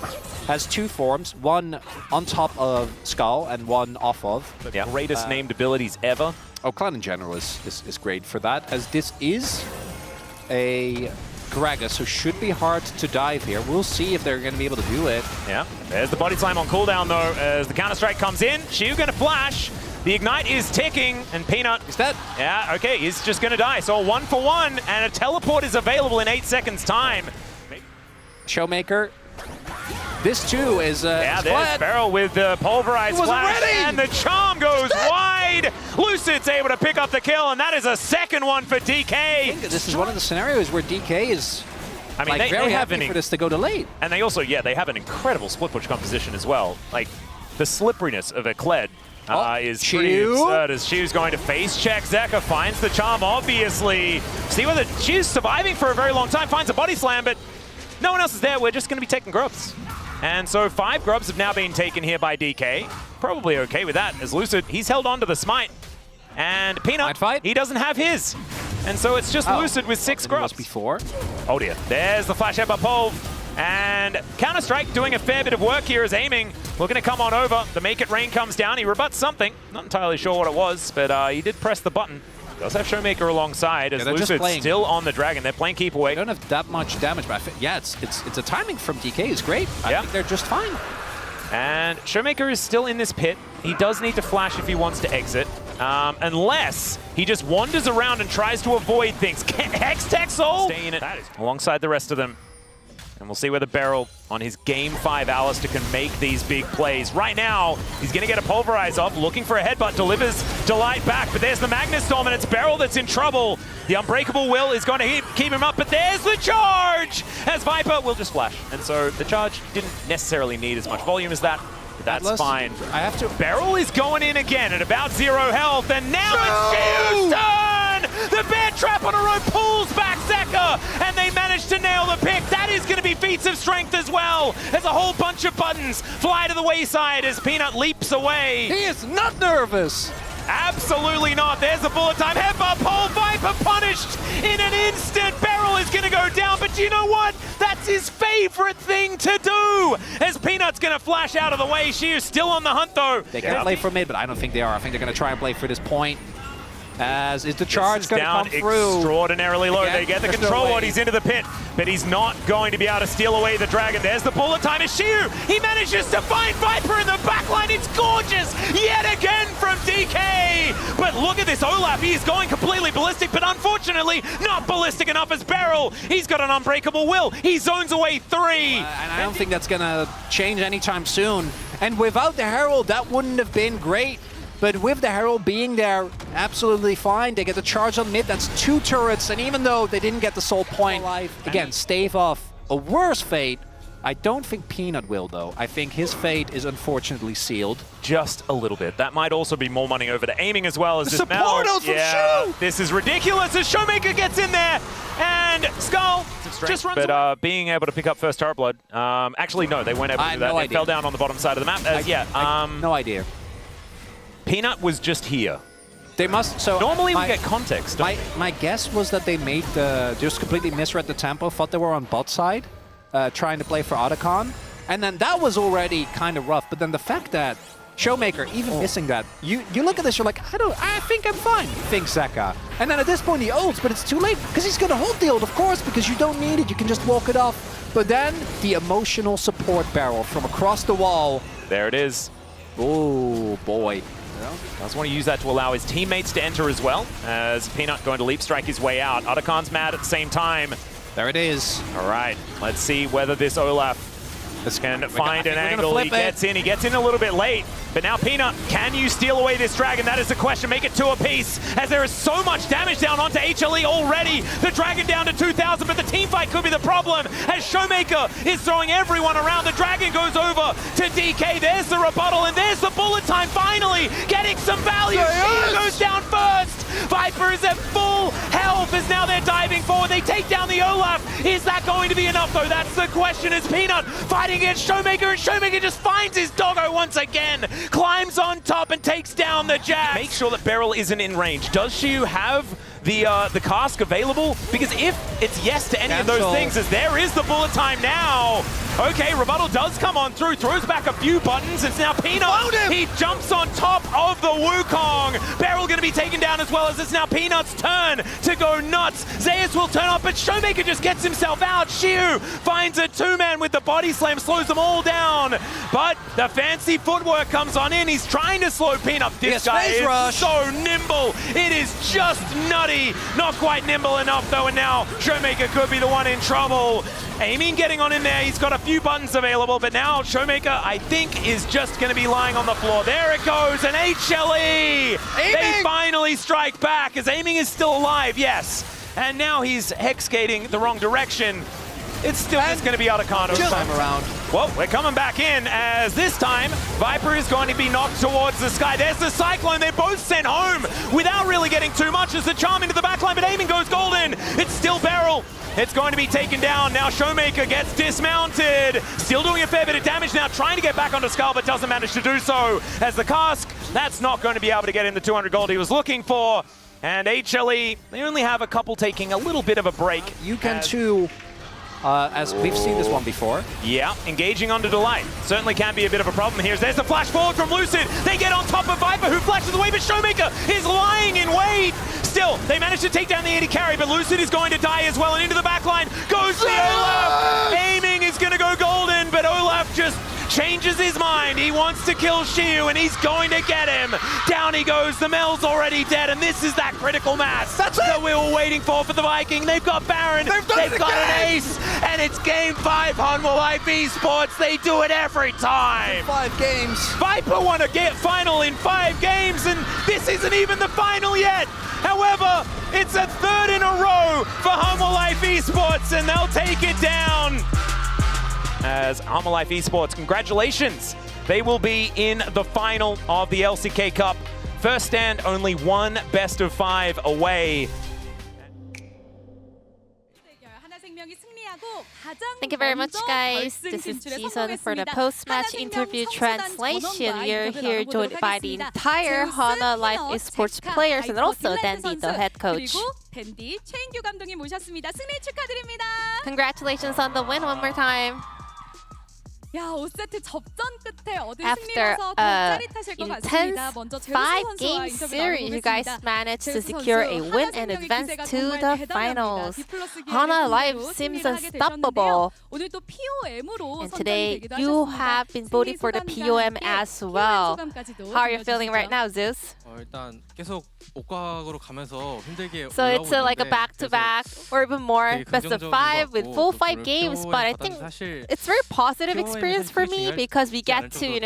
Has two forms, one on top of Skull and one off of. The greatest named abilities ever. Oh, Kled in general is great for that, as this is a Gragas, who should be hard to dive here. We'll see if they're going to be able to do it. Yeah, there's the body slam on cooldown, though, as the counter-strike comes in. Shiu going to flash. The Ignite is ticking, and Peanut is dead. Yeah, okay, he's just going to die. So 1 for 1, and a teleport is available in 8 seconds' time. Showmaker. This, too, is yeah, there's Beryl with the pulverized flash, and the charm goes wide. Lucid's able to pick up the kill, and that is a second one for DK. I think this is one of the scenarios where DK is I mean, like, they very have happy for this to go to late. And they also, yeah, they have an incredible split push composition as well. Like, the slipperiness of Ecled is pretty absurd as Shiu's going to face check. Zeka finds the charm, obviously. See whether Shiu's surviving for a very long time, finds a body slam, but no one else is there. We're just going to be taking grubs. And so 5 grubs have now been taken here by DK. Probably okay with that, as Lucid, he's held on to the smite. And Peanut, he doesn't have his. And so it's just Lucid with 6 grubs. Before. Oh dear, there's the flash headbutt pole. And Counter-Strike doing a fair bit of work here as aiming. Looking to come on over. The Make It Rain comes down. He rebuts something. Not entirely sure what it was, but he did press the button. Does have Showmaker alongside as Lucid's still on the Dragon. They're playing keep away. They don't have that much damage, but yeah, it's a timing from DK is great. I think they're just fine. And Showmaker is still in this pit. He does need to flash if he wants to exit. Unless he just wanders around and tries to avoid things. Hex Tech Soul! Stay in it alongside the rest of them. And we'll see whether Beryl on his Game 5 Alistair can make these big plays. Right now, he's going to get a Pulverize off, looking for a headbutt, delivers Delight back, but there's the Magnus Storm, and it's Beryl that's in trouble. The Unbreakable Will is going to keep him up, but there's the charge! As Viper will just flash. And so the charge didn't necessarily need as much volume as that. But that's fine. I have to. Beryl is going in again at about 0 health, and now it's Shiu's turn! The bear trap on her own pulls back Zeka, and they manage to nail the pick. That is going to be feats of strength as well, as a whole bunch of buttons fly to the wayside as Peanut leaps away. He is not nervous. Absolutely not. There's the bullet time. Headbutt pole. Viper punished in an instant. Beryl is going to go down, but you know what? That's his favorite thing to do. As Peanut's going to flash out of the way. She is still on the hunt, though. They can play for mid, but I don't think they are. I think they're going to try and play for this point. As is the charge going to come through. Extraordinarily low. They get the control ward. He's into the pit, but he's not going to be able to steal away the Dragon. There's the bullet time. Is Shiu. He manages to find Viper in the backline. It's gorgeous yet again from DK. But look at this Olaf. He's going completely ballistic, but unfortunately not ballistic enough as Beryl. He's got an Unbreakable Will. He zones away 3. And I don't think that's going to change anytime soon. And without the Herald, that wouldn't have been great. But with the Herald being there, absolutely fine. They get the charge on mid, that's 2 turrets, and even though they didn't get the soul point, again, stave off a worse fate. I don't think Peanut will, though. I think his fate is unfortunately sealed. Just a little bit. That might also be more money over to aiming as well as the support from Shiu! This is ridiculous as Showmaker gets in there, and Skull just runs away. Being able to pick up first turret blood. Actually, no, they weren't able to do that. They fell down on the bottom side of the map. No idea. Peanut was just here. They must. So normally we get context. My guess was that they made just completely misread the tempo. Thought they were on bot side, trying to play for Otacon, and then that was already kind of rough. But then the fact that Showmaker even missing that, you look at this, you're like, I think I'm fine. Thinks Zeka, and then at this point he ults, but it's too late because he's gonna hold the ult, of course, because you don't need it. You can just walk it off. But then the emotional support barrel from across the wall. There it is. Oh boy. Does want to use that to allow his teammates to enter as well, as Peanut going to leap strike his way out. Otacon's mad at the same time. There it is. All right, let's see whether this Olaf can find an angle. He gets in a little bit late. But now Peanut, can you steal away this Dragon? That is the question. Make it 2 apiece, as there is so much damage down onto HLE already. The Dragon down to 2,000, but the team fight could be the problem, as Showmaker is throwing everyone around. The Dragon goes over to DK. There's the rebuttal, and there's the bullet time finally, getting some value. She goes down first. Viper is at full health, as now they're diving forward. They take down the Olaf. Is that going to be enough, though? That's the question, as Peanut fighting against Showmaker, and Showmaker just finds his doggo once again. Climbs on top and takes down the Jazz. Make sure that Beryl isn't in range. Does Shiu have the cask available? Because if it's yes to any of those things, as there is the bullet time now. Okay, rebuttal does come on through, throws back a few buttons. It's now Peanut. He jumps on top of the Wukong. Beryl going to be taken down as well, as it's now Peanut's turn to go nuts. Zeus will turn up, but Showmaker just gets himself out. Shiu finds a 2-man with the body slam, slows them all down. But the fancy footwork comes on in. He's trying to slow Peanut. This guy is so nimble. It is just nutty. Not quite nimble enough, though, and now Showmaker could be the one in trouble. Aiming getting on in there. He's got a few buttons available, but now Showmaker, I think, is just going to be lying on the floor. There it goes, an HLE! They finally strike back, as Aiming is still alive, yes. And now he's hex skating the wrong direction. It's still just going to be Arcano this time around. Well, we're coming back in as this time Viper is going to be knocked towards the sky. There's the Cyclone. They're both sent home without really getting too much as the charm into the backline, but aiming goes golden. It's still Beryl. It's going to be taken down. Now Showmaker gets dismounted. Still doing a fair bit of damage now, trying to get back onto Skull, but doesn't manage to do so. As the cask, that's not going to be able to get him the 200 gold he was looking for. And HLE, they only have a couple taking a little bit of a break. You can too, as we've seen this one before. Yeah, engaging onto Delight certainly can be a bit of a problem here. There's the flash forward from Lucid. They get on top of Viper, who flashes away, but Showmaker is lying in wait. Still, they manage to take down the AD carry, but Lucid is going to die as well, and into the backline goes the Olaf. Aiming is going to go golden, but Olaf just changes his mind. He wants to kill Shiu, and he's going to get him. Down he goes. The Mel's already dead, and this is that critical mass that we were waiting for the Viking. They've got Baron. They've got an ace, and it's game 5 on Life Esports. They do it every time. 5 games. Viper won a final in 5 games, and this isn't even the final yet. However, it's a 3rd in a row for Life Esports, and they'll take it down. As Life Esports, congratulations. They will be in the final of the LCK Cup. First stand, only one best of 5 away. Thank you very much, guys. This is Jason for the post-match interview translation. We are here joined by the entire Hana Life Esports players and also Dandy, the head coach. Congratulations on the win one more time. After an intense 5-game series, you guys managed to secure a win and advance to the finals. Hana Life seems unstoppable. And today, you have been voting for the POM as well. How are you feeling right now, Zeus? So it's like a back-to-back or even more best of 5 with full 5 games, but I think it's very positive experience for me because we get to,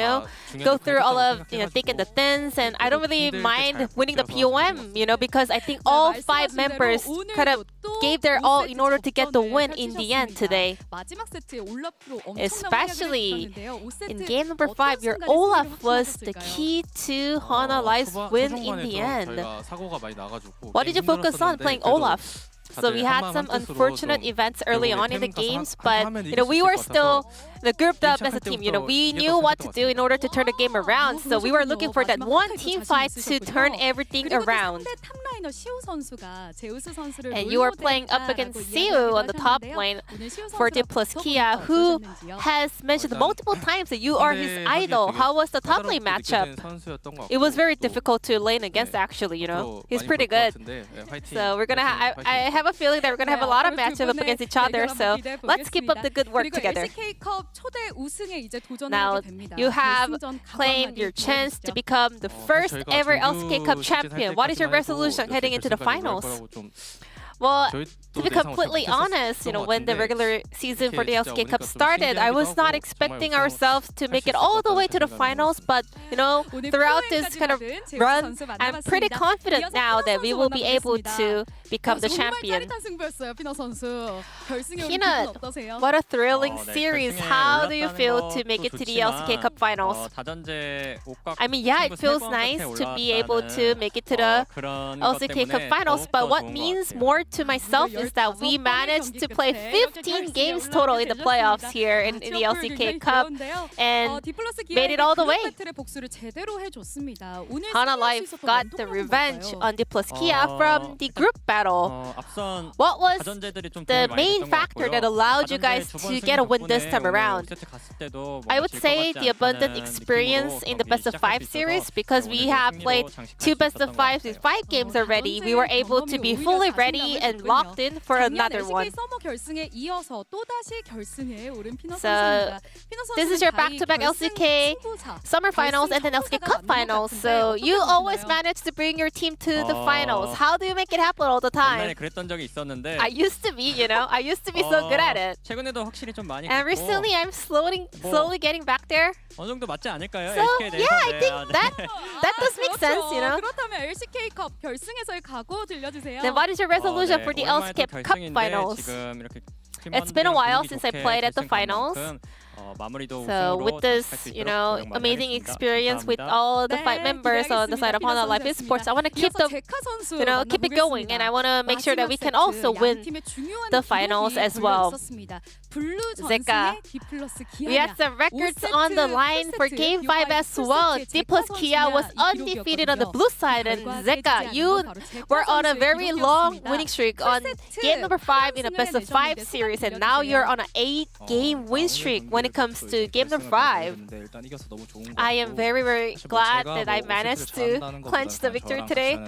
go through all of, thick and the thins, and I don't really mind winning the POM, because I think all 5 members kind of gave their all in order to get the win in the end today. Especially in game number 5, your Olaf was the key to Hana Life's win in the end. What did you focus on playing Olaf? So we had some unfortunate events early on in the games, but we were still grouped up as a team. We knew what to do in order to turn the game around. So we were looking for that one team fight to turn everything around. And you were playing up against Siu on the top lane for D plus Kia, who has mentioned multiple times that you are his idol. How was the top lane matchup? It was very difficult to lane against, actually. He's pretty good. So we're gonna. I have a feeling that we're gonna have a lot of matchups up against each other. So let's keep up the good work together. Now you have claimed your chance to become the first ever LCK Cup champion. What is your resolution heading into the finals? Well, to be completely honest, when the regular season for the LCK Cup started, I was not expecting ourselves to make it all the way to the finals, but, throughout this kind of run, I'm pretty confident now that we will be able to become the champion. Peanut, what a thrilling series. How do you feel to make it to the LCK Cup finals? I mean, yeah, it feels nice to be able to make it to the LCK Cup finals, but what means more to myself is that we managed to play 15 games total in the playoffs here in the LCK Cup and made it all the way. Hana Life got the revenge on D plus Kia from the group battle. What was the main factor that allowed you guys to get a win this time around? I would say the abundant experience in the best of 5 series, because we have played 2 best of 5s with 5 games already. We were able to be fully ready and locked in for another one. So this is your back-to-back LCK Summer Finals and then LCK Cup Finals. So you always manage to bring your team to the finals. How do you make it happen all the time? I used to be, I used to be so good at it. And recently I'm slowly getting back there. So yeah, I think that does make sense, Then what is your resolution for the LCK Cup Finals? It's been a while since I played at the finals. So with this, amazing experience with all the 5 members on the side of Hana Live Esports, I want to keep keep it going, and I want to make sure that we can also win the finals as well. Zeka, we had some records on the line for Game 5 as well. D plus Kia was undefeated on the blue side, and Zeka, you were on a very long winning streak on game number 5 in a best of 5 series, and now you're on an 8-game win streak when it comes to game number 5. I am very, very glad that I managed to clinch the victory today.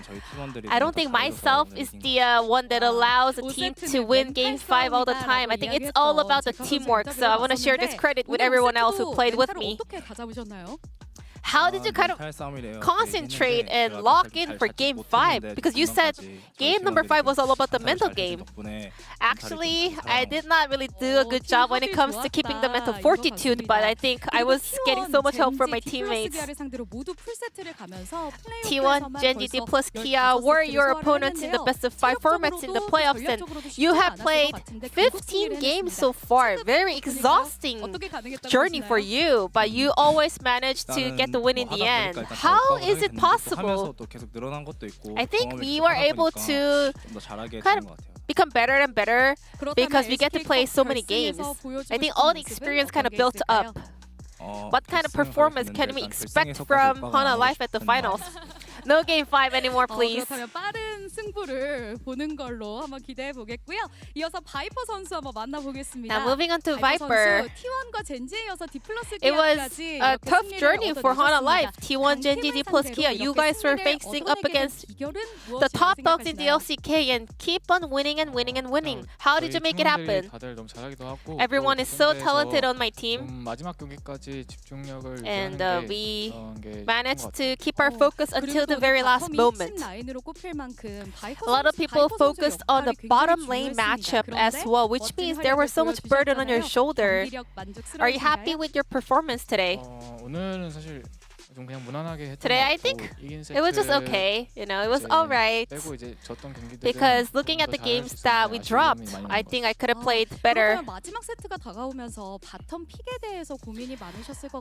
I don't think myself is the one that allows a team to win game 5 all the time. I think it's all about the teamwork, so I want to share this credit with everyone else who played with me. How did you kind of concentrate and lock in for game 5? Because you said game number 5 was all about the mental game. Actually, I did not really do a good job when it comes to keeping the mental fortitude, but I think I was getting so much help from my teammates. T1, Genji, D plus Kia were your opponents in the best of 5 formats in the playoffs, and you have played 15 games so far. Very exhausting journey for you, but you always managed to get the win in the end. How is it possible? I think we were able to kind of become better and better because we get to play so many games. I think all the experience kind of built up. What kind of performance can we expect from Hana Life at the finals? No game 5 anymore, please. 빠른 승부를 보는 걸로 한번 기대해 보겠고요. 이어서 바이퍼 선수 한번 만나보겠습니다. Now moving on to Viper. T1과 젠지에 이어서 D 플러스 It was a tough journey for Hana Life. T1, Genji, D plus Kia. You guys were facing up against the top dogs in the LCK and keep on winning and winning and winning. How did you make it happen? Everyone is so talented on my team. And we managed to keep our focus until the very last moment. A lot of people focused on the bottom lane matchup as well, which means there was so much burden on your shoulder. Are you happy with your performance today? Today, I think it was just okay. It was alright. Because looking at the games that we dropped, I think I could have played better.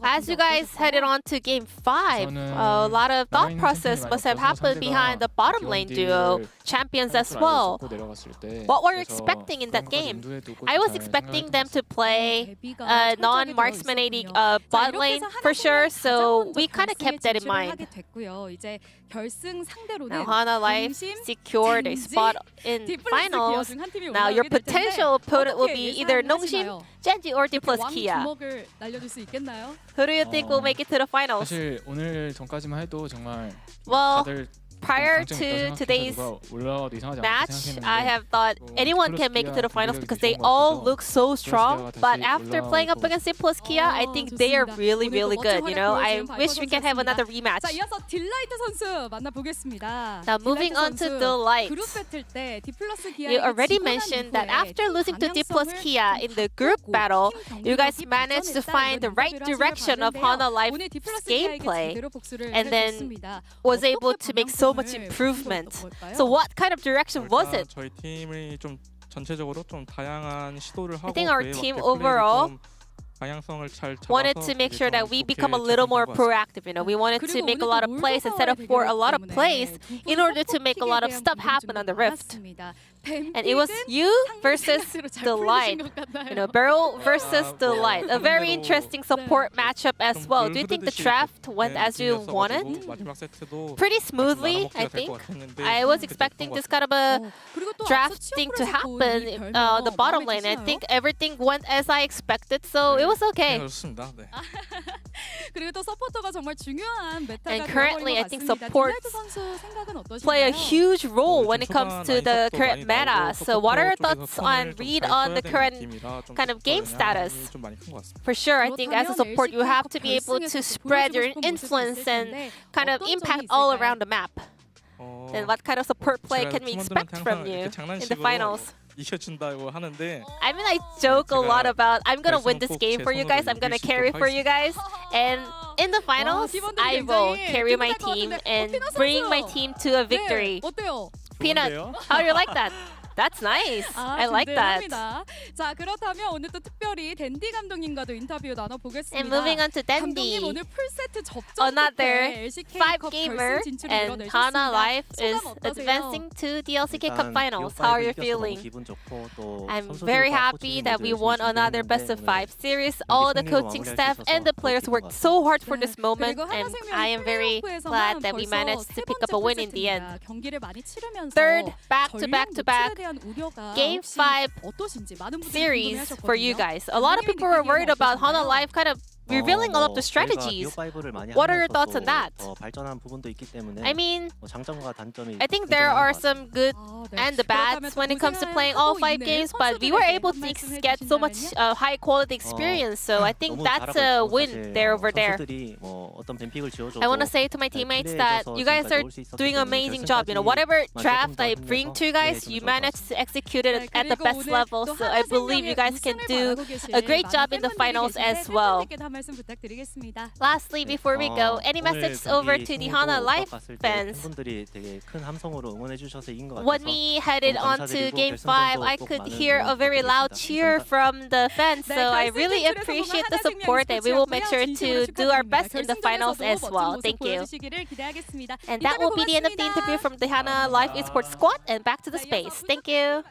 As you guys headed on to game 5, a lot of thought process must have happened behind the bottom lane duo champions as well. What were you expecting in that game? I was expecting them to play non-marksman AD bot lane for sure, so we kind of kept that in mind. Now Hana Life secured a spot in finals. Now your potential opponent will be either Nongshim, Genji, or D plus Kia. Who do you think will make it to the finals? Well, prior to today's match, I have thought anyone can make it to the finals because they all look so strong. But after playing up against D plus Kia, I think they are really, really good. I wish we can have another rematch. Now moving on to Delight. You already mentioned that after losing to D plus Kia in the group battle, you guys managed to find the right direction of Hana Life's gameplay and then was able to make so much improvement. So what kind of direction was it? I think our team overall wanted to make sure that we become a little more proactive. We wanted to make a lot of plays and set up for a lot of plays in order to make a lot of stuff happen on the Rift. And it was you versus Delight. Beryl versus Delight. A very interesting support matchup as well. Do you think the draft went as you wanted? Pretty smoothly, I think. I was expecting this kind of a drafting to happen in the bottom lane. I think everything went as I expected, so it was okay. And currently, I think supports play a huge role when it comes to the current meta. So what are your thoughts on read on the current kind of game status? For sure, I think as a support, you have to be able to spread your influence and kind of impact all around the map. Then what kind of support play can we expect from you in the finals? I mean, I joke a lot about I'm gonna win this game for you guys, I'm gonna carry for you guys, and in the finals, I will carry my team and bring my team to a victory. Peanut, how do you like that? That's nice. I like that. 든든합니다. 자, 그렇다면 오늘 또 특별히 댄디 감독님과도 인터뷰 나눠보겠습니다. And moving on to 감독님 Dandy, 오늘 풀세트 접전 another 끝에 LCK 5 컵 gamer, 결승 진출을 and 이뤄내셨습니다. Hana Life is 소감 어떠세요? advancing to the LCK Cup Finals. How are you feeling? I'm I'm very happy that we won another best of 5 series. All the coaching staff and the players worked so hard for this moment, 그리고 and 하나생명이 I am very 플레이오프에서만 glad that we 벌써 managed to 세 pick up 번째 a win in the end. 풀세트입니다. 경기를 많이 치르면서 Third back to 전력 back to back 노출에 대한 우려가 Game 혹시 5 어떠신지 많은 분들이 series for you 궁금해하셨거든요. guys. A lot of people were worried about Hana Life kind of revealing all of the strategies. What are your thoughts on that? I mean, I think there are some good and the bads when it comes to playing all 5 games, but we were able to get so much high quality experience, so I think that's a win there over there. I want to say to my teammates that you guys are doing an amazing job. You know, whatever draft I bring to you guys, you managed to execute it at the best level, so I believe you guys can do a great job in the finals as well. Lastly, before we go, any message over to the Hana Life fans? When we headed on to Game 5, I could hear a very loud cheer from the fans, so I really appreciate the support, and we will make sure to do our best in the finals as well. Thank you. And that will be the end of the interview from the Hana Life Esports squad, and back to the space. Thank you.